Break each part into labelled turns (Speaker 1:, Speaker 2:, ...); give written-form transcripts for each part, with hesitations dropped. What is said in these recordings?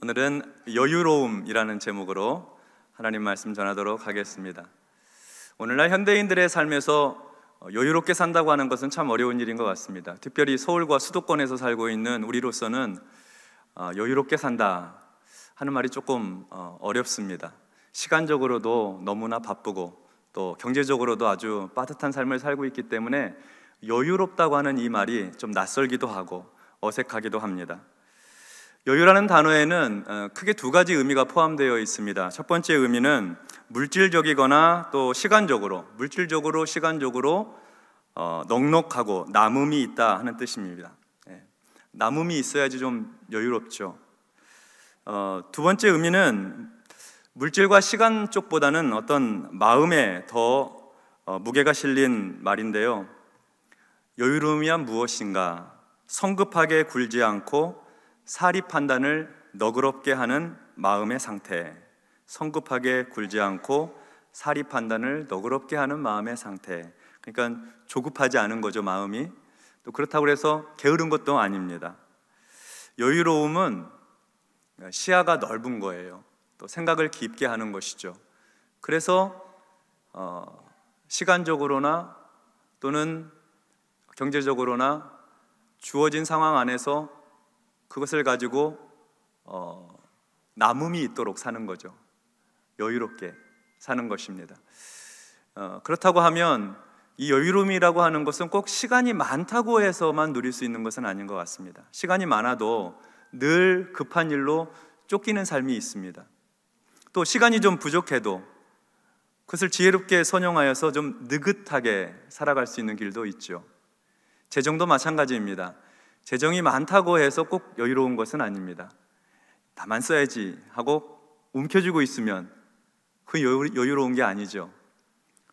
Speaker 1: 오늘은 여유로움이라는 제목으로 하나님 말씀 전하도록 하겠습니다. 오늘날 현대인들의 삶에서 여유롭게 산다고 하는 것은 참 어려운 일인 것 같습니다. 특별히 서울과 수도권에서 살고 있는 우리로서는 여유롭게 산다 하는 말이 조금 어렵습니다. 시간적으로도 너무나 바쁘고 또 경제적으로도 아주 빠듯한 삶을 살고 있기 때문에 여유롭다고 하는 이 말이 좀 낯설기도 하고 어색하기도 합니다. 여유라는 단어에는 크게 두 가지 의미가 포함되어 있습니다. 첫 번째 의미는 물질적이거나 또 시간적으로, 시간적으로 넉넉하고 남음이 있다 하는 뜻입니다. 남음이 있어야지 좀 여유롭죠. 두 번째 의미는 물질과 시간 쪽보다는 어떤 마음에 더 무게가 실린 말인데요. 여유로움이란 무엇인가? 성급하게 굴지 않고 사리 판단을 너그럽게 하는 마음의 상태. 성급하게 굴지 않고 사리 판단을 너그럽게 하는 마음의 상태. 그러니까 조급하지 않은 거죠, 마음이. 또 그렇다고 해서 게으른 것도 아닙니다. 여유로움은 시야가 넓은 거예요. 또 생각을 깊게 하는 것이죠. 그래서 시간적으로나 또는 경제적으로나 주어진 상황 안에서 그것을 가지고 남음이 있도록 사는 거죠. 여유롭게 사는 것입니다. 그렇다고 하면 이 여유로움이라고 하는 것은 꼭 시간이 많다고 해서만 누릴 수 있는 것은 아닌 것 같습니다. 시간이 많아도 늘 급한 일로 쫓기는 삶이 있습니다. 또 시간이 좀 부족해도 그것을 지혜롭게 선용하여서 좀 느긋하게 살아갈 수 있는 길도 있죠. 재정도 마찬가지입니다. 재정이 많다고 해서 꼭 여유로운 것은 아닙니다. 다만 써야지 하고 움켜쥐고 있으면 그 여유로운 게 아니죠.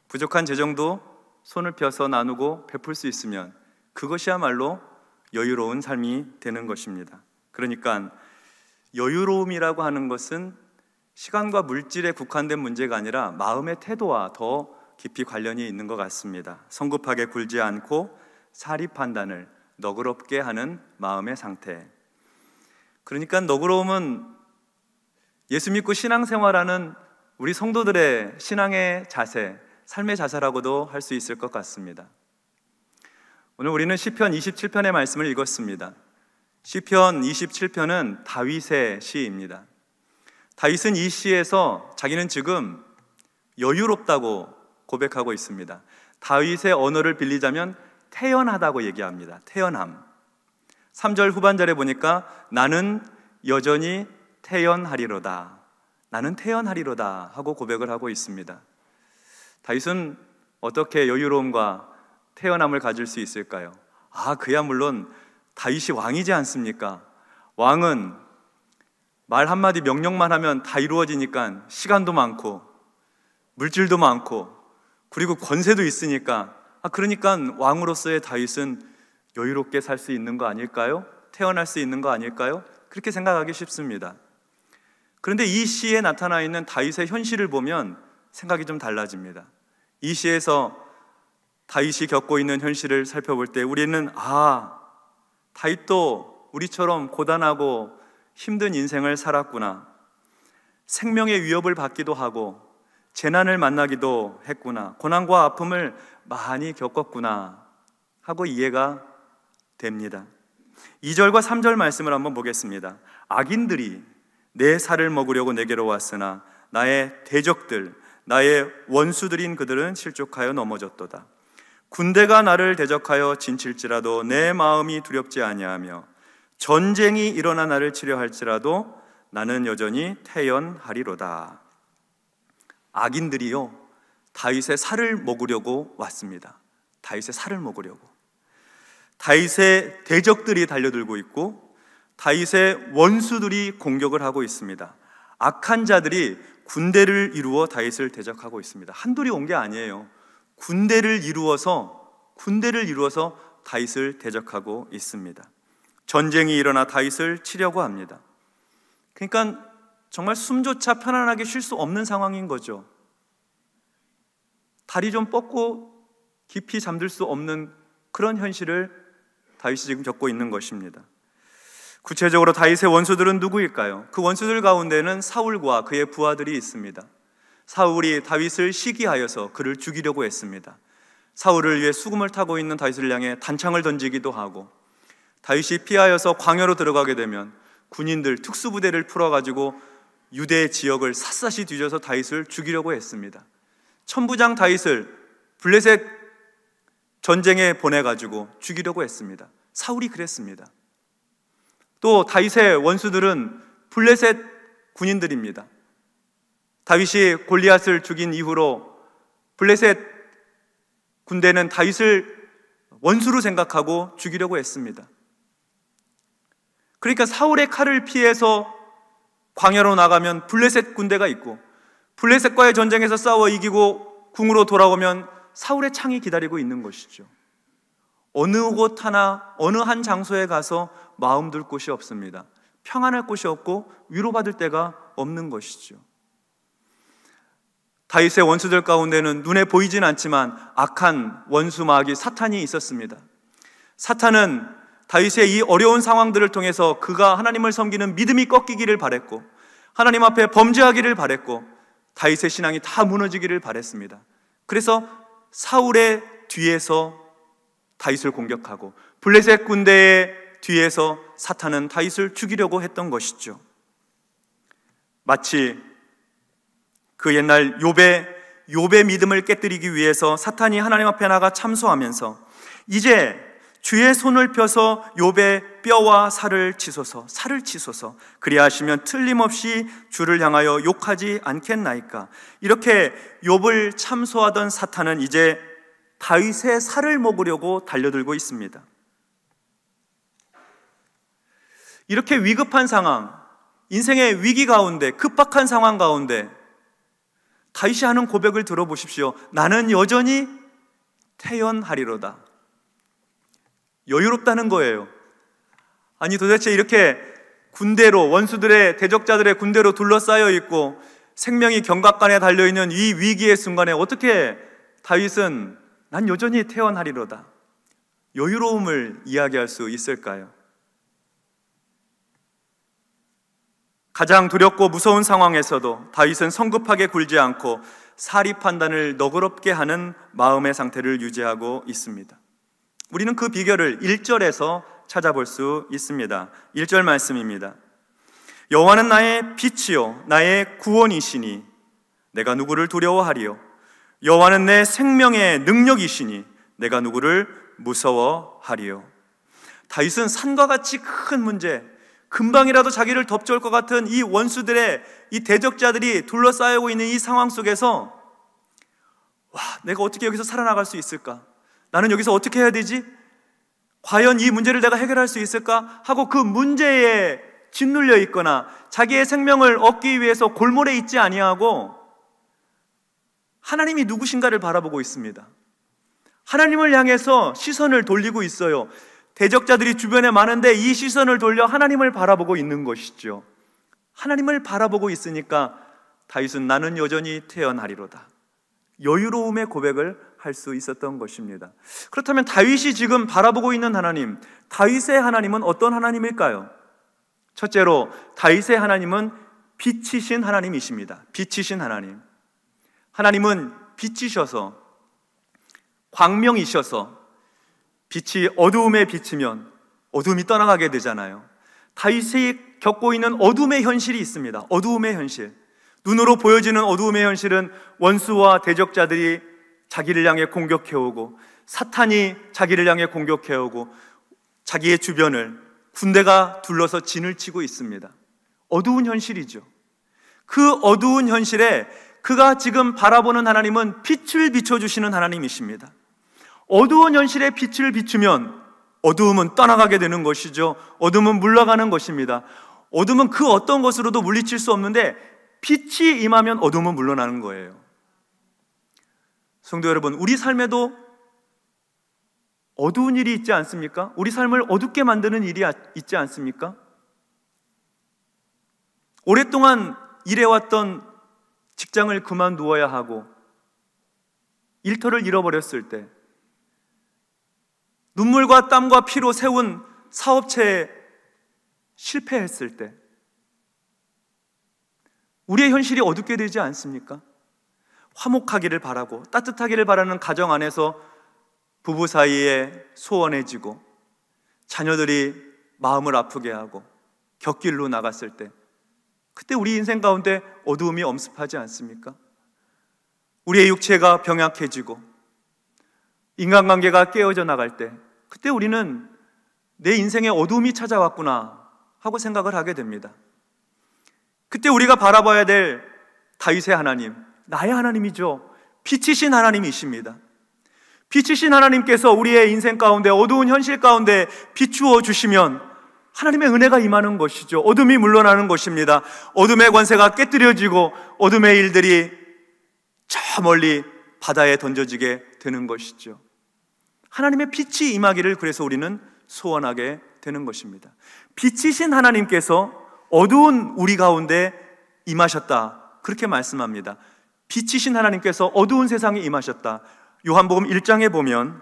Speaker 1: 부족한 재정도 손을 펴서 나누고 베풀 수 있으면 그것이야말로 여유로운 삶이 되는 것입니다. 그러니까 여유로움이라고 하는 것은 시간과 물질에 국한된 문제가 아니라 마음의 태도와 더 깊이 관련이 있는 것 같습니다. 성급하게 굴지 않고 사리 판단을 너그럽게 하는 마음의 상태. 그러니까 너그러움은 예수 믿고 신앙생활하는 우리 성도들의 신앙의 자세, 삶의 자세라고도 할 수 있을 것 같습니다. 오늘 우리는 시편 27편의 말씀을 읽었습니다. 시편 27편은 다윗의 시입니다. 다윗은 이 시에서 자기는 지금 여유롭다고 고백하고 있습니다. 다윗의 언어를 빌리자면 태연하다고 얘기합니다. 태연함. 3절 후반절에 보니까 나는 여전히 태연하리로다. 나는 태연하리로다 하고 고백을 하고 있습니다. 다윗은 어떻게 여유로움과 태연함을 가질 수 있을까요? 그야 물론 다윗이 왕이지 않습니까? 왕은 말 한마디 명령만 하면 다 이루어지니까 시간도 많고 물질도 많고 그리고 권세도 있으니까 그러니까 왕으로서의 다윗은 여유롭게 살 수 있는 거 아닐까요? 태어날 수 있는 거 아닐까요? 그렇게 생각하기 쉽습니다. 그런데 이 시에 나타나 있는 다윗의 현실을 보면 생각이 좀 달라집니다. 이 시에서 다윗이 겪고 있는 현실을 살펴볼 때 우리는 다윗도 우리처럼 고단하고 힘든 인생을 살았구나. 생명의 위협을 받기도 하고 재난을 만나기도 했구나. 고난과 아픔을 많이 겪었구나 하고 이해가 됩니다. 2절과 3절 말씀을 한번 보겠습니다. 악인들이 내 살을 먹으려고 내게로 왔으나 나의 대적들, 나의 원수들인 그들은 실족하여 넘어졌도다. 군대가 나를 대적하여 진칠지라도 내 마음이 두렵지 아니하며 전쟁이 일어나 나를 치려 할지라도 나는 여전히 태연하리로다. 악인들이요 다윗의 살을 먹으려고 왔습니다. 다윗의 살을 먹으려고. 다윗의 대적들이 달려들고 있고 다윗의 원수들이 공격을 하고 있습니다. 악한 자들이 군대를 이루어 다윗을 대적하고 있습니다. 한둘이 온 게 아니에요. 군대를 이루어서 다윗을 대적하고 있습니다. 전쟁이 일어나 다윗을 치려고 합니다. 그러니까 정말 숨조차 편안하게 쉴 수 없는 상황인 거죠. 다리 좀 뻗고 깊이 잠들 수 없는 그런 현실을 다윗이 지금 겪고 있는 것입니다. 구체적으로 다윗의 원수들은 누구일까요? 그 원수들 가운데는 사울과 그의 부하들이 있습니다. 사울이 다윗을 시기하여서 그를 죽이려고 했습니다. 사울을 위해 수금을 타고 있는 다윗을 향해 단창을 던지기도 하고, 다윗이 피하여서 광야로 들어가게 되면 군인들 특수부대를 풀어가지고 유대 지역을 샅샅이 뒤져서 다윗을 죽이려고 했습니다. 천부장 다윗을 블레셋 전쟁에 보내가지고 죽이려고 했습니다. 사울이 그랬습니다. 또 다윗의 원수들은 블레셋 군인들입니다. 다윗이 골리앗을 죽인 이후로 블레셋 군대는 다윗을 원수로 생각하고 죽이려고 했습니다. 그러니까 사울의 칼을 피해서 광야로 나가면 블레셋 군대가 있고, 블레셋과의 전쟁에서 싸워 이기고 궁으로 돌아오면 사울의 창이 기다리고 있는 것이죠. 어느 곳 하나, 어느 한 장소에 가서 마음 둘 곳이 없습니다. 평안할 곳이 없고 위로받을 데가 없는 것이죠. 다윗의 원수들 가운데는 눈에 보이진 않지만 악한 원수 마귀 사탄이 있었습니다. 사탄은 다윗의 이 어려운 상황들을 통해서 그가 하나님을 섬기는 믿음이 꺾이기를 바랬고, 하나님 앞에 범죄하기를 바랬고, 다윗의 신앙이 다 무너지기를 바랬습니다. 그래서 사울의 뒤에서 다윗을 공격하고 블레셋 군대의 뒤에서 사탄은 다윗을 죽이려고 했던 것이죠. 마치 그 옛날 욥의 믿음을 깨뜨리기 위해서 사탄이 하나님 앞에 나가 참소하면서 이제 주의 손을 펴서 욥의 뼈와 살을 치소서 그리하시면 틀림없이 주를 향하여 욕하지 않겠나이까. 이렇게 욥을 참소하던 사탄은 이제 다윗의 살을 먹으려고 달려들고 있습니다. 이렇게 위급한 상황, 인생의 위기 가운데, 급박한 상황 가운데 다윗이 하는 고백을 들어보십시오. 나는 여전히 태연하리로다. 여유롭다는 거예요. 아니 도대체 이렇게 군대로, 원수들의, 대적자들의 군대로 둘러싸여 있고 생명이 경각간에 달려있는 이 위기의 순간에 어떻게 다윗은 난 여전히 태연하리로다, 여유로움을 이야기할 수 있을까요? 가장 두렵고 무서운 상황에서도 다윗은 성급하게 굴지 않고 사리 판단을 너그럽게 하는 마음의 상태를 유지하고 있습니다. 우리는 그 비결을 1절에서 찾아볼 수 있습니다. 1절 말씀입니다. 여호와는 나의 빛이요 나의 구원이시니 내가 누구를 두려워하리요. 여호와는 내 생명의 능력이시니 내가 누구를 무서워하리요. 다윗은 산과 같이 큰 문제, 금방이라도 자기를 덮쳐올 것 같은 이 원수들의, 이 대적자들이 둘러싸이고 있는 이 상황 속에서 내가 어떻게 여기서 살아나갈 수 있을까? 나는 여기서 어떻게 해야 되지? 과연 이 문제를 내가 해결할 수 있을까? 하고 그 문제에 짓눌려 있거나 자기의 생명을 얻기 위해서 골몰에 있지 아니하고 하나님이 누구신가를 바라보고 있습니다. 하나님을 향해서 시선을 돌리고 있어요. 대적자들이 주변에 많은데 이 시선을 돌려 하나님을 바라보고 있는 것이죠. 하나님을 바라보고 있으니까 다윗은 나는 여전히 태연하리로다, 여유로움의 고백을 할 수 있었던 것입니다. 그렇다면 다윗이 지금 바라보고 있는 하나님, 다윗의 하나님은 어떤 하나님일까요? 첫째로 다윗의 하나님은 빛이신 하나님이십니다. 빛이신 하나님. 하나님은 빛이셔서, 광명이셔서, 빛이 어두움에 비치면 어둠이 떠나가게 되잖아요. 다윗이 겪고 있는 어둠의 현실이 있습니다. 어두움의 현실, 눈으로 보여지는 어두움의 현실은 원수와 대적자들이 자기를 향해 공격해오고, 사탄이 자기를 향해 공격해오고, 자기의 주변을 군대가 둘러서 진을 치고 있습니다. 어두운 현실이죠. 그 어두운 현실에 그가 지금 바라보는 하나님은 빛을 비춰주시는 하나님이십니다. 어두운 현실에 빛을 비추면 어두움은 떠나가게 되는 것이죠. 어둠은 물러가는 것입니다. 어둠은 그 어떤 것으로도 물리칠 수 없는데 빛이 임하면 어둠은 물러나는 거예요. 성도 여러분, 우리 삶에도 어두운 일이 있지 않습니까? 우리 삶을 어둡게 만드는 일이 있지 않습니까? 오랫동안 일해왔던 직장을 그만두어야 하고 일터를 잃어버렸을 때, 눈물과 땀과 피로 세운 사업체에 실패했을 때 우리의 현실이 어둡게 되지 않습니까? 화목하기를 바라고 따뜻하기를 바라는 가정 안에서 부부 사이에 소원해지고 자녀들이 마음을 아프게 하고 곁길로 나갔을 때 그때 우리 인생 가운데 어두움이 엄습하지 않습니까? 우리의 육체가 병약해지고 인간관계가 깨어져 나갈 때 그때 우리는 내 인생에 어두움이 찾아왔구나 하고 생각을 하게 됩니다. 그때 우리가 바라봐야 될 다윗의 하나님, 나의 하나님이죠. 빛이신 하나님이십니다. 빛이신 하나님께서 우리의 인생 가운데 어두운 현실 가운데 비추어 주시면 하나님의 은혜가 임하는 것이죠. 어둠이 물러나는 것입니다. 어둠의 권세가 깨뜨려지고 어둠의 일들이 저 멀리 바다에 던져지게 되는 것이죠. 하나님의 빛이 임하기를 그래서 우리는 소원하게 되는 것입니다. 빛이신 하나님께서 어두운 우리 가운데 임하셨다, 그렇게 말씀합니다. 빛이신 하나님께서 어두운 세상에 임하셨다. 요한복음 1장에 보면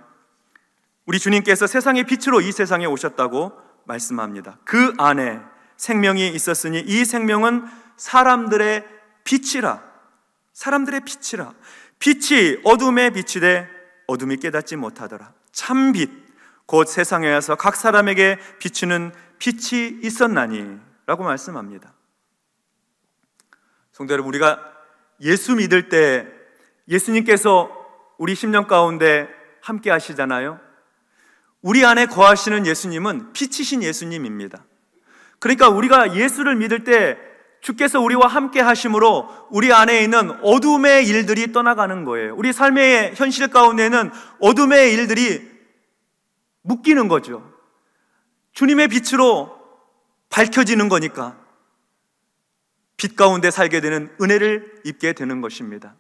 Speaker 1: 우리 주님께서 세상의 빛으로 이 세상에 오셨다고 말씀합니다. 그 안에 생명이 있었으니 이 생명은 사람들의 빛이라. 사람들의 빛이라. 빛이 어둠에 비치되 어둠이 깨닫지 못하더라. 참 빛, 곧 세상에 와서 각 사람에게 비추는 빛이 있었나니 라고 말씀합니다. 성도 여러분, 우리가 예수 믿을 때 예수님께서 우리 심령 가운데 함께 하시잖아요. 우리 안에 거하시는 예수님은 빛이신 예수님입니다. 그러니까 우리가 예수를 믿을 때 주께서 우리와 함께 하심으로 우리 안에 있는 어둠의 일들이 떠나가는 거예요. 우리 삶의 현실 가운데는 어둠의 일들이 묶이는 거죠. 주님의 빛으로 밝혀지는 거니까 빛 가운데 살게 되는 은혜를 입게 되는 것입니다.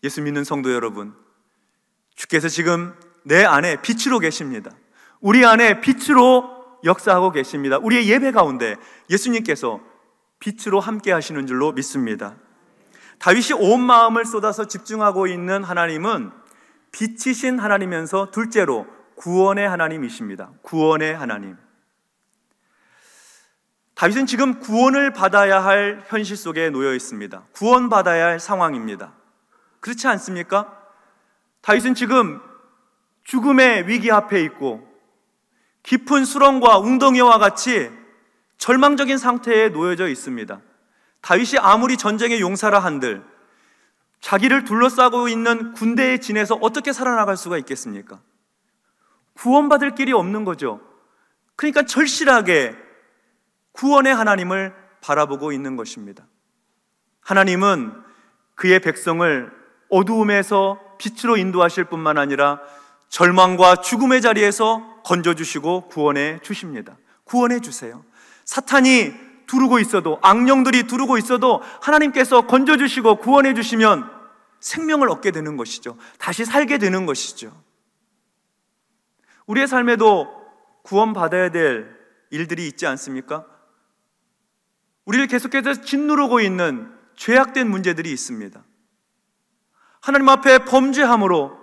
Speaker 1: 예수 믿는 성도 여러분, 주께서 지금 내 안에 빛으로 계십니다. 우리 안에 빛으로 역사하고 계십니다. 우리의 예배 가운데 예수님께서 빛으로 함께 하시는 줄로 믿습니다. 다윗이 온 마음을 쏟아서 집중하고 있는 하나님은 빛이신 하나님이면서 둘째로 구원의 하나님이십니다. 구원의 하나님. 다윗은 지금 구원을 받아야 할 현실 속에 놓여 있습니다. 구원받아야 할 상황입니다. 그렇지 않습니까? 다윗은 지금 죽음의 위기 앞에 있고 깊은 수렁과 웅덩이와 같이 절망적인 상태에 놓여져 있습니다. 다윗이 아무리 전쟁의 용사라 한들 자기를 둘러싸고 있는 군대의 진에서 어떻게 살아나갈 수가 있겠습니까? 구원받을 길이 없는 거죠. 그러니까 절실하게 구원의 하나님을 바라보고 있는 것입니다. 하나님은 그의 백성을 어두움에서 빛으로 인도하실 뿐만 아니라 절망과 죽음의 자리에서 건져주시고 구원해 주십니다. 구원해 주세요. 사탄이 두르고 있어도, 악령들이 두르고 있어도 하나님께서 건져주시고 구원해 주시면 생명을 얻게 되는 것이죠. 다시 살게 되는 것이죠. 우리의 삶에도 구원받아야 될 일들이 있지 않습니까? 우리를 계속해서 짓누르고 있는 죄악된 문제들이 있습니다. 하나님 앞에 범죄함으로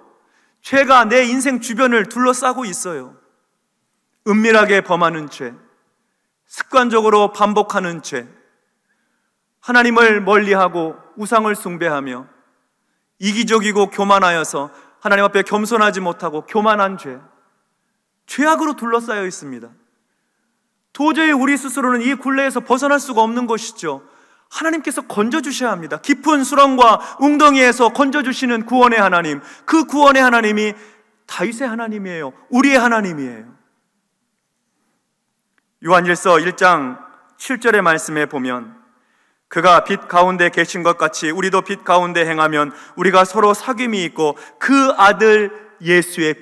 Speaker 1: 죄가 내 인생 주변을 둘러싸고 있어요. 은밀하게 범하는 죄, 습관적으로 반복하는 죄, 하나님을 멀리하고 우상을 숭배하며 이기적이고 교만하여서 하나님 앞에 겸손하지 못하고 교만한 죄, 죄악으로 둘러싸여 있습니다. 도저히 우리 스스로는 이 굴레에서 벗어날 수가 없는 것이죠. 하나님께서 건져주셔야 합니다. 깊은 수렁과 웅덩이에서 건져주시는 구원의 하나님, 그 구원의 하나님이 다윗의 하나님이에요. 우리의 하나님이에요. 요한일서 1장 7절의 말씀에 보면 그가 빛 가운데 계신 것 같이 우리도 빛 가운데 행하면 우리가 서로 사귐이 있고 그 아들 예수의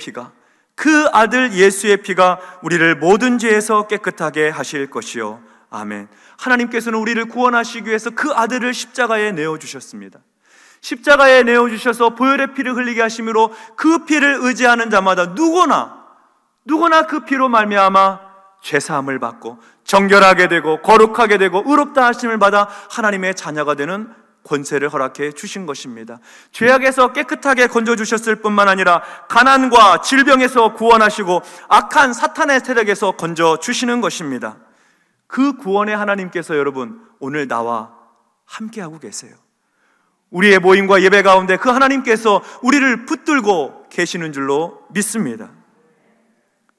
Speaker 1: 피가 우리를 모든 죄에서 깨끗하게 하실 것이요. 아멘. 하나님께서는 우리를 구원하시기 위해서 그 아들을 십자가에 내어주셨습니다. 십자가에 내어주셔서 보혈의 피를 흘리게 하심으로 그 피를 의지하는 자마다 누구나 그 피로 말미암아 죄사함을 받고 정결하게 되고 거룩하게 되고 의롭다 하심을 받아 하나님의 자녀가 되는 권세를 허락해 주신 것입니다. 죄악에서 깨끗하게 건져주셨을 뿐만 아니라 가난과 질병에서 구원하시고 악한 사탄의 세력에서 건져주시는 것입니다. 그 구원의 하나님께서 여러분 오늘 나와 함께하고 계세요. 우리의 모임과 예배 가운데 그 하나님께서 우리를 붙들고 계시는 줄로 믿습니다.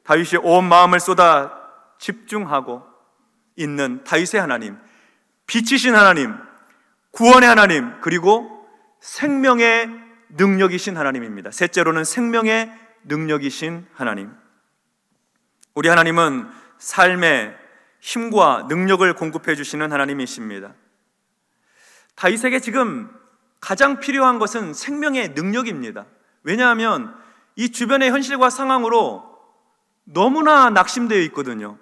Speaker 1: 다윗이 온 마음을 쏟아 집중하고 있는 다윗의 하나님, 빛이신 하나님, 구원의 하나님, 그리고 생명의 능력이신 하나님입니다. 셋째로는 생명의 능력이신 하나님. 우리 하나님은 삶의 힘과 능력을 공급해 주시는 하나님이십니다. 다윗에게 지금 가장 필요한 것은 생명의 능력입니다. 왜냐하면 이 주변의 현실과 상황으로 너무나 낙심되어 있거든요.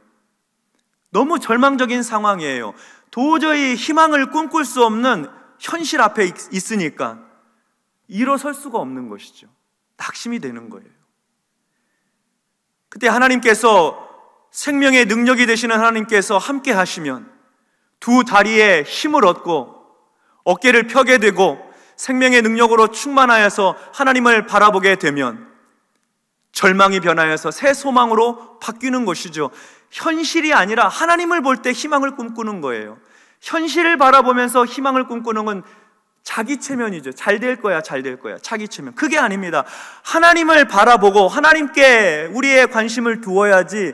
Speaker 1: 너무 절망적인 상황이에요. 도저히 희망을 꿈꿀 수 없는 현실 앞에 있으니까 일어설 수가 없는 것이죠. 낙심이 되는 거예요. 그때 하나님께서, 생명의 능력이 되시는 하나님께서 함께 하시면 두 다리에 힘을 얻고 어깨를 펴게 되고 생명의 능력으로 충만하여서 하나님을 바라보게 되면 절망이 변하여서 새 소망으로 바뀌는 것이죠. 현실이 아니라 하나님을 볼 때 희망을 꿈꾸는 거예요. 현실을 바라보면서 희망을 꿈꾸는 건 자기 체면이죠. 잘 될 거야, 잘 될 거야. 자기 체면. 그게 아닙니다. 하나님을 바라보고 하나님께 우리의 관심을 두어야지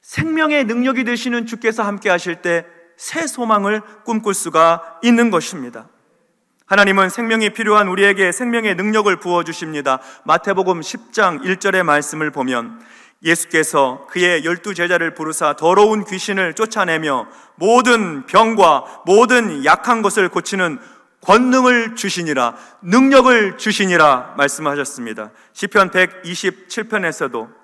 Speaker 1: 생명의 능력이 되시는 주께서 함께 하실 때 새 소망을 꿈꿀 수가 있는 것입니다. 하나님은 생명이 필요한 우리에게 생명의 능력을 부어주십니다. 마태복음 10장 1절의 말씀을 보면 예수께서 그의 12제자를 부르사 더러운 귀신을 쫓아내며 모든 병과 모든 약한 것을 고치는 권능을 주시니라, 능력을 주시니라 말씀하셨습니다. 시편 127편에서도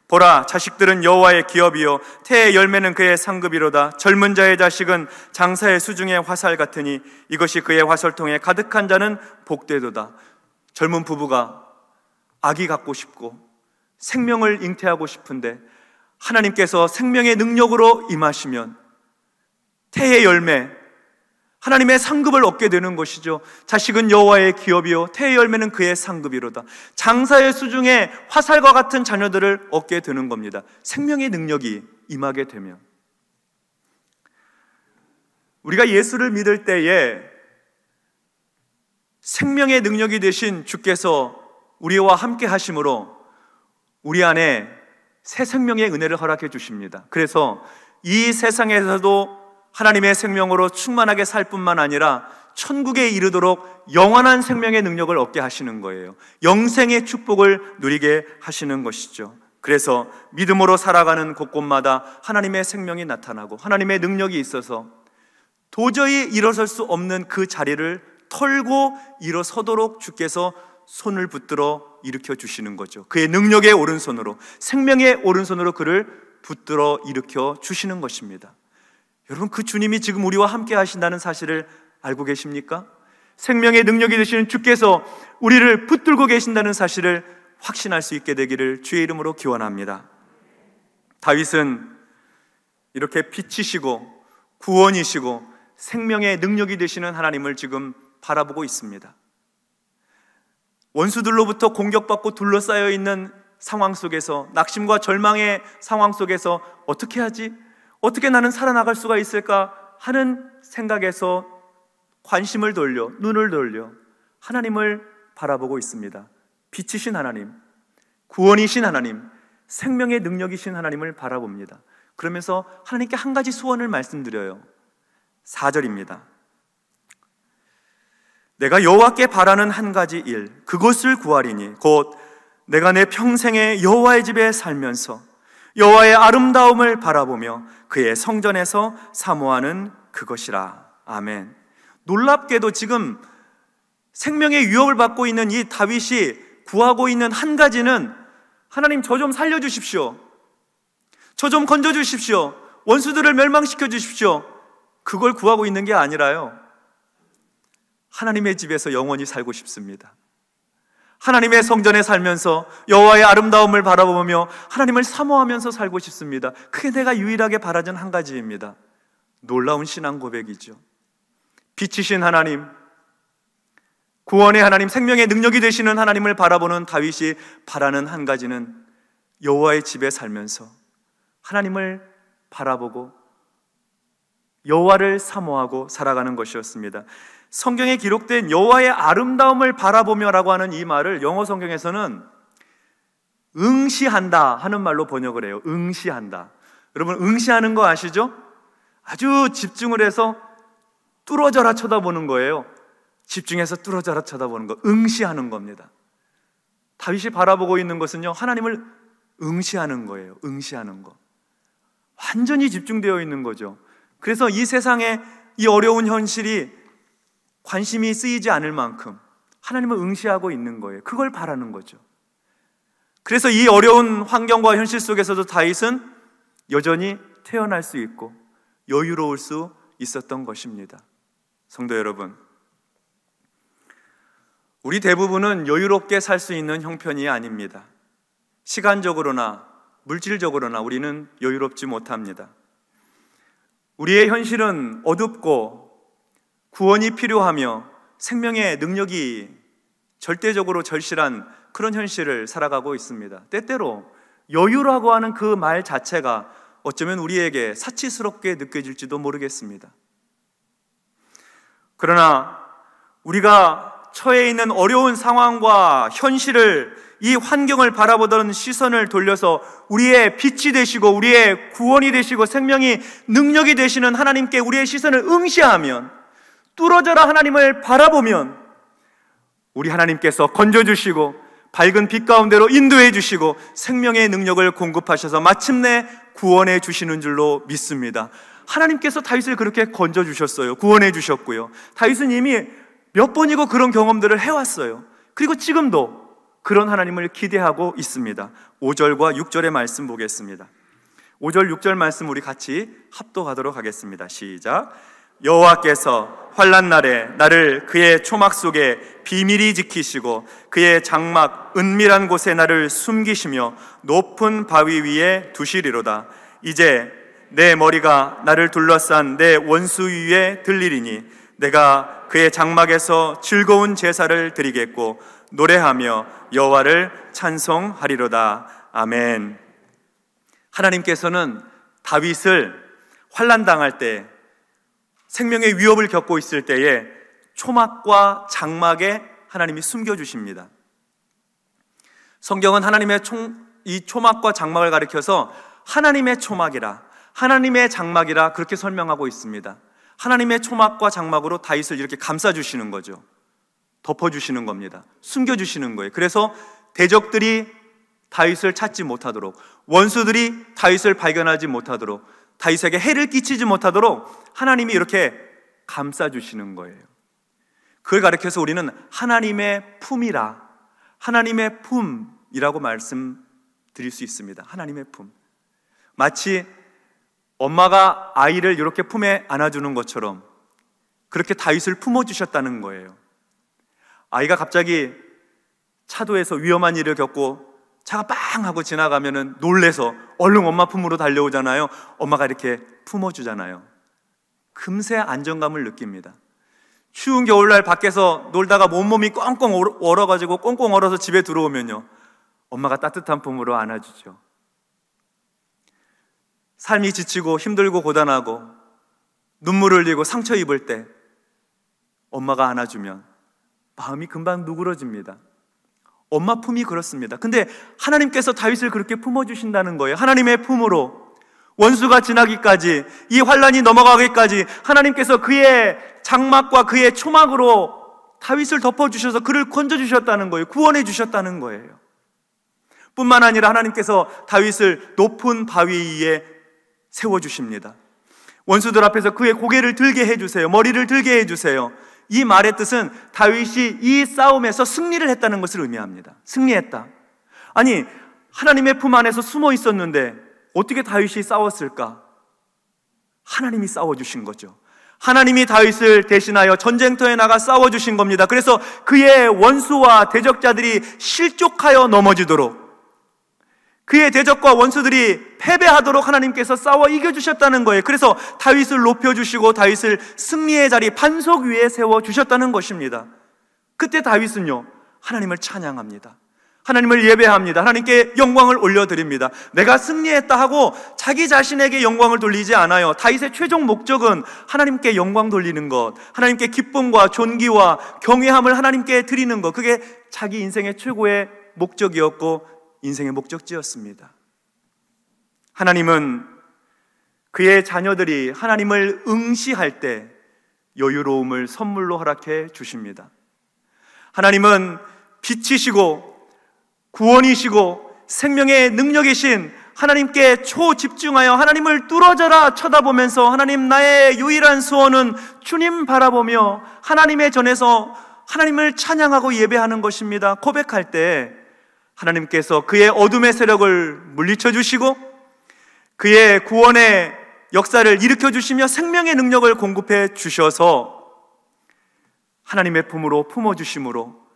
Speaker 1: 보라, 자식들은 여호와의 기업이요 태의 열매는 그의 상급이로다. 젊은 자의 자식은 장사의 수중의 화살 같으니 이것이 그의 화살통에 가득한 자는 복되도다. 젊은 부부가 아기 갖고 싶고 생명을 잉태하고 싶은데 하나님께서 생명의 능력으로 임하시면 태의 열매, 하나님의 상급을 얻게 되는 것이죠. 자식은 여호와의 기업이요 태의 열매는 그의 상급이로다. 장사의 수중에 화살과 같은 자녀들을 얻게 되는 겁니다. 생명의 능력이 임하게 되면. 우리가 예수를 믿을 때에 생명의 능력이 되신 주께서 우리와 함께 하심으로 우리 안에 새 생명의 은혜를 허락해 주십니다. 그래서 이 세상에서도 하나님의 생명으로 충만하게 살 뿐만 아니라 천국에 이르도록 영원한 생명의 능력을 얻게 하시는 거예요. 영생의 축복을 누리게 하시는 것이죠. 그래서 믿음으로 살아가는 곳곳마다 하나님의 생명이 나타나고 하나님의 능력이 있어서 도저히 일어설 수 없는 그 자리를 털고 일어서도록 주께서 손을 붙들어 일으켜 주시는 거죠. 그의 능력의 오른손으로, 생명의 오른손으로 그를 붙들어 일으켜 주시는 것입니다. 여러분, 그 주님이 지금 우리와 함께 하신다는 사실을 알고 계십니까? 생명의 능력이 되시는 주께서 우리를 붙들고 계신다는 사실을 확신할 수 있게 되기를 주의 이름으로 기원합니다. 다윗은 이렇게 빛이시고 구원이시고 생명의 능력이 되시는 하나님을 지금 바라보고 있습니다. 원수들로부터 공격받고 둘러싸여 있는 상황 속에서, 낙심과 절망의 상황 속에서 어떻게 하지? 어떻게 나는 살아나갈 수가 있을까 하는 생각에서 관심을 돌려, 눈을 돌려 하나님을 바라보고 있습니다. 빛이신 하나님, 구원이신 하나님, 생명의 능력이신 하나님을 바라봅니다. 그러면서 하나님께 한 가지 소원을 말씀드려요. 4절입니다. 내가 여호와께 바라는 한 가지 일, 그것을 구하리니 곧 내가 내 평생에 여호와의 집에 살면서 여호와의 아름다움을 바라보며 그의 성전에서 사모하는 그것이라. 아멘. 놀랍게도 지금 생명의 위협을 받고 있는 이 다윗이 구하고 있는 한 가지는 하나님, 저 좀 살려주십시오. 저 좀 건져주십시오. 원수들을 멸망시켜 주십시오. 그걸 구하고 있는 게 아니라요, 하나님의 집에서 영원히 살고 싶습니다. 하나님의 성전에 살면서 여호와의 아름다움을 바라보며 하나님을 사모하면서 살고 싶습니다. 그게 내가 유일하게 바라는 한 가지입니다. 놀라운 신앙 고백이죠. 빛이신 하나님, 구원의 하나님, 생명의 능력이 되시는 하나님을 바라보는 다윗이 바라는 한 가지는 여호와의 집에 살면서 하나님을 바라보고 여호와를 사모하고 살아가는 것이었습니다. 성경에 기록된 여호와의 아름다움을 바라보며라고 하는 이 말을 영어 성경에서는 응시한다 하는 말로 번역을 해요. 응시한다. 여러분, 응시하는 거 아시죠? 아주 집중을 해서 뚫어져라 쳐다보는 거예요. 집중해서 뚫어져라 쳐다보는 거, 응시하는 겁니다. 다윗이 바라보고 있는 것은요, 하나님을 응시하는 거예요. 응시하는 거. 완전히 집중되어 있는 거죠. 그래서 이 세상에 이 어려운 현실이 관심이 쓰이지 않을 만큼 하나님을 응시하고 있는 거예요. 그걸 바라는 거죠. 그래서 이 어려운 환경과 현실 속에서도 다윗은 여전히 태어날 수 있고 여유로울 수 있었던 것입니다. 성도 여러분, 우리 대부분은 여유롭게 살 수 있는 형편이 아닙니다. 시간적으로나 물질적으로나 우리는 여유롭지 못합니다. 우리의 현실은 어둡고 구원이 필요하며 생명의 능력이 절대적으로 절실한 그런 현실을 살아가고 있습니다. 때때로 여유라고 하는 그 말 자체가 어쩌면 우리에게 사치스럽게 느껴질지도 모르겠습니다. 그러나 우리가 처해 있는 어려운 상황과 현실을, 이 환경을 바라보던 시선을 돌려서 우리의 빛이 되시고 우리의 구원이 되시고 생명이 능력이 되시는 하나님께 우리의 시선을 응시하면, 뚫어져라 하나님을 바라보면 우리 하나님께서 건져주시고 밝은 빛 가운데로 인도해 주시고 생명의 능력을 공급하셔서 마침내 구원해 주시는 줄로 믿습니다. 하나님께서 다윗을 그렇게 건져주셨어요. 구원해 주셨고요. 다윗은 이미 몇 번이고 그런 경험들을 해왔어요. 그리고 지금도 그런 하나님을 기대하고 있습니다. 5절과 6절의 말씀 보겠습니다. 5절 6절 말씀 우리 같이 합독하도록 하겠습니다. 시작. 여호와께서 환난 날에 나를 그의 초막 속에 비밀히 지키시고 그의 장막 은밀한 곳에 나를 숨기시며 높은 바위 위에 두시리로다. 이제 내 머리가 나를 둘러싼 내 원수 위에 들리리니 내가 그의 장막에서 즐거운 제사를 드리겠고 노래하며 여호와를 찬송하리로다. 아멘. 하나님께서는 다윗을 환난당할 때, 생명의 위협을 겪고 있을 때에 초막과 장막에 하나님이 숨겨주십니다. 성경은 하나님의 이 초막과 장막을 가리켜서 하나님의 초막이라, 하나님의 장막이라 그렇게 설명하고 있습니다. 하나님의 초막과 장막으로 다윗을 이렇게 감싸주시는 거죠. 덮어주시는 겁니다. 숨겨주시는 거예요. 그래서 대적들이 다윗을 찾지 못하도록, 원수들이 다윗을 발견하지 못하도록, 다윗에게 해를 끼치지 못하도록 하나님이 이렇게 감싸주시는 거예요. 그걸 가리켜서 우리는 하나님의 품이라, 하나님의 품이라고 말씀드릴 수 있습니다. 하나님의 품. 마치 엄마가 아이를 이렇게 품에 안아주는 것처럼 그렇게 다윗을 품어주셨다는 거예요. 아이가 갑자기 차도에서 위험한 일을 겪고 차가 빵 하고 지나가면은 놀래서 얼른 엄마 품으로 달려오잖아요. 엄마가 이렇게 품어주잖아요. 금세 안정감을 느낍니다. 추운 겨울날 밖에서 놀다가 온몸이 꽁꽁 얼어가지고 꽁꽁 얼어서 집에 들어오면요, 엄마가 따뜻한 품으로 안아주죠. 삶이 지치고 힘들고 고단하고 눈물을 흘리고 상처 입을 때 엄마가 안아주면 마음이 금방 누그러집니다. 엄마 품이 그렇습니다. 근데 하나님께서 다윗을 그렇게 품어주신다는 거예요. 하나님의 품으로 원수가 지나기까지, 이 환난이 넘어가기까지 하나님께서 그의 장막과 그의 초막으로 다윗을 덮어주셔서 그를 건져주셨다는 거예요. 구원해 주셨다는 거예요. 뿐만 아니라 하나님께서 다윗을 높은 바위 위에 세워주십니다. 원수들 앞에서 그의 고개를 들게 해주세요. 머리를 들게 해주세요. 이 말의 뜻은 다윗이 이 싸움에서 승리를 했다는 것을 의미합니다. 승리했다. 아니, 하나님의 품 안에서 숨어 있었는데 어떻게 다윗이 싸웠을까? 하나님이 싸워주신 거죠. 하나님이 다윗을 대신하여 전쟁터에 나가 싸워주신 겁니다. 그래서 그의 원수와 대적자들이 실족하여 넘어지도록, 그의 대적과 원수들이 패배하도록 하나님께서 싸워 이겨주셨다는 거예요. 그래서 다윗을 높여주시고 다윗을 승리의 자리, 반석 위에 세워주셨다는 것입니다. 그때 다윗은요, 하나님을 찬양합니다. 하나님을 예배합니다. 하나님께 영광을 올려드립니다. 내가 승리했다 하고 자기 자신에게 영광을 돌리지 않아요. 다윗의 최종 목적은 하나님께 영광 돌리는 것, 하나님께 기쁨과 존귀와 경외함을 하나님께 드리는 것, 그게 자기 인생의 최고의 목적이었고 인생의 목적지였습니다. 하나님은 그의 자녀들이 하나님을 응시할 때 여유로움을 선물로 허락해 주십니다. 하나님은 빛이시고 구원이시고 생명의 능력이신 하나님께 초집중하여 하나님을 뚫어져라 쳐다보면서, 하나님 나의 유일한 소원은 주님 바라보며 하나님의 전에서 하나님을 찬양하고 예배하는 것입니다. 고백할 때 하나님께서 그의 어둠의 세력을 물리쳐 주시고 그의 구원의 역사를 일으켜 주시며 생명의 능력을 공급해 주셔서 하나님의 품으로 품어주심으로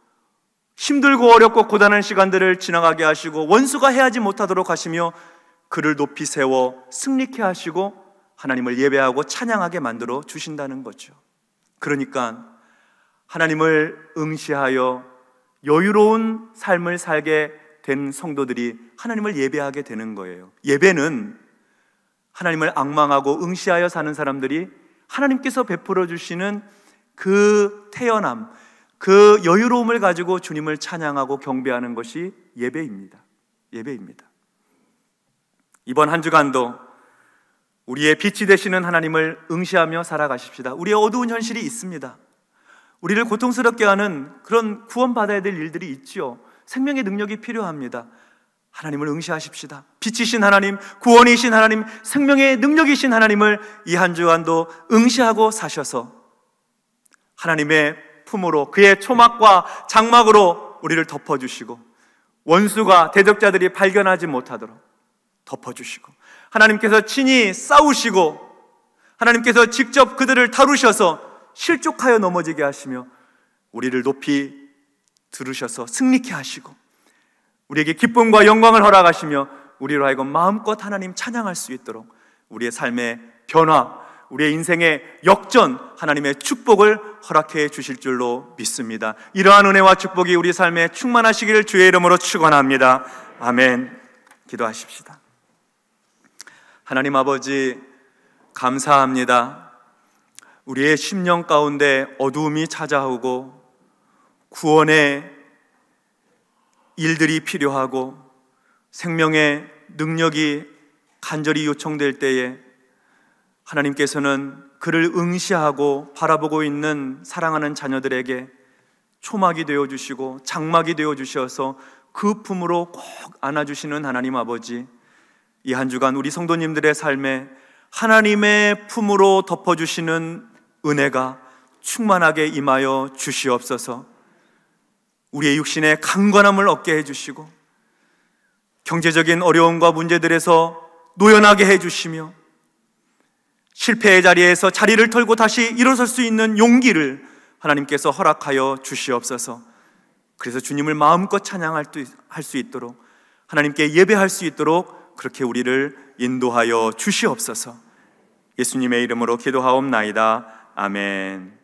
Speaker 1: 힘들고 어렵고 고단한 시간들을 지나가게 하시고 원수가 해하지 못하도록 하시며 그를 높이 세워 승리케 하시고 하나님을 예배하고 찬양하게 만들어 주신다는 거죠. 그러니까 하나님을 응시하여 여유로운 삶을 살게 된 성도들이 하나님을 예배하게 되는 거예요. 예배는 하나님을 앙망하고 응시하여 사는 사람들이 하나님께서 베풀어 주시는 그 태연함, 그 여유로움을 가지고 주님을 찬양하고 경배하는 것이 예배입니다. 예배입니다. 이번 한 주간도 우리의 빛이 되시는 하나님을 응시하며 살아가십시다. 우리의 어두운 현실이 있습니다. 우리를 고통스럽게 하는 그런 구원받아야 될 일들이 있지요. 생명의 능력이 필요합니다. 하나님을 응시하십시다. 빛이신 하나님, 구원이신 하나님, 생명의 능력이신 하나님을 이 한 주간도 응시하고 사셔서 하나님의 품으로 그의 초막과 장막으로 우리를 덮어주시고 원수가 대적자들이 발견하지 못하도록 덮어주시고 하나님께서 친히 싸우시고 하나님께서 직접 그들을 다루셔서 실족하여 넘어지게 하시며 우리를 높이 들으셔서 승리케 하시고 우리에게 기쁨과 영광을 허락하시며 우리로 하여금 마음껏 하나님 찬양할 수 있도록 우리의 삶의 변화, 우리의 인생의 역전, 하나님의 축복을 허락해 주실 줄로 믿습니다. 이러한 은혜와 축복이 우리 삶에 충만하시기를 주의 이름으로 축원합니다. 아멘. 기도하십시다. 하나님 아버지, 감사합니다. 우리의 심령 가운데 어두움이 찾아오고 구원의 일들이 필요하고 생명의 능력이 간절히 요청될 때에 하나님께서는 그를 응시하고 바라보고 있는 사랑하는 자녀들에게 초막이 되어주시고 장막이 되어주셔서 그 품으로 꼭 안아주시는 하나님 아버지, 이 한 주간 우리 성도님들의 삶에 하나님의 품으로 덮어주시는 은혜가 충만하게 임하여 주시옵소서. 우리의 육신의 강건함을 얻게 해주시고 경제적인 어려움과 문제들에서 노연하게 해주시며 실패의 자리에서 자리를 털고 다시 일어설 수 있는 용기를 하나님께서 허락하여 주시옵소서. 그래서 주님을 마음껏 찬양할 수 있도록, 하나님께 예배할 수 있도록 그렇게 우리를 인도하여 주시옵소서. 예수님의 이름으로 기도하옵나이다. 아멘.